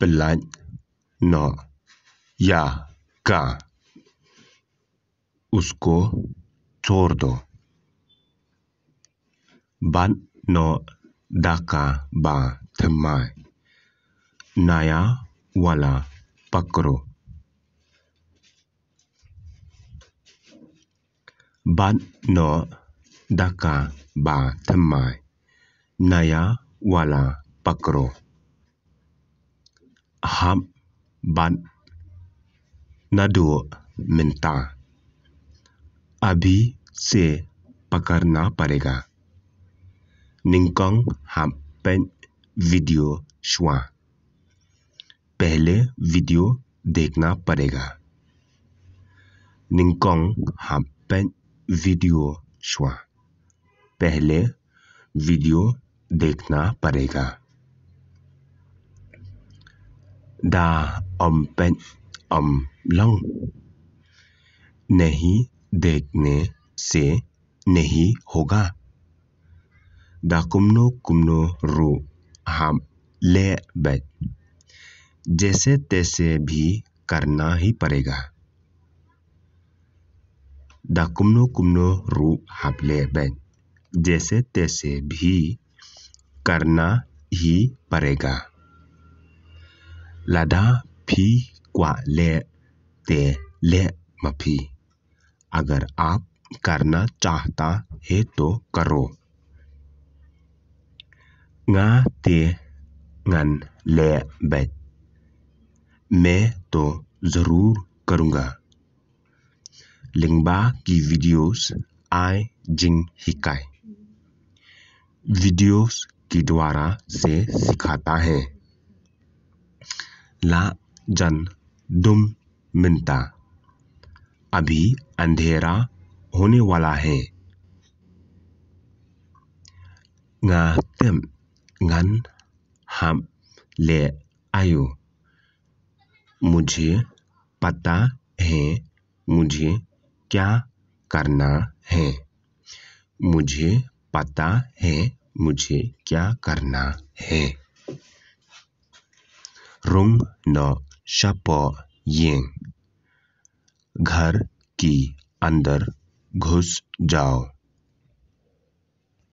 pelan no या का उसको छोड़ दो ban no daka ba thmai naya wala pakro ban no daka ba thmai naya wala pakro हम ban nado minta अभी से पकड़ना पड़ेगा निंगकोंग हम पेन वीडियो शुआ पहले वीडियो देखना पड़ेगा निंगकोंग हम पेन वीडियो शुआ पहले वीडियो देखना पड़ेगा दा पेन लंग नहीं देखने से नहीं होगा दा कुमनो रू हम ले बैठ जैसे तैसे भी करना ही पड़ेगा दा कुमनो रू हम ले बैठ जैसे तैसे भी करना ही पड़ेगा लादा भी क्वा ले ते ले मफी अगर आप करना चाहता है तो करो nga te ngan ले बैठ मैं तो जरूर करूंगा लिंगबा की वीडियोस आई जिंग हिकाई वीडियोस की द्वारा से सिखाता है ला जन दुम मिनता अभी अंधेरा होने वाला है nga tem ngan हम ले आयो मुझे पता है मुझे क्या करना है मुझे पता है मुझे क्या करना है रुंग न शपो येंग घर की अंदर घुस जाओ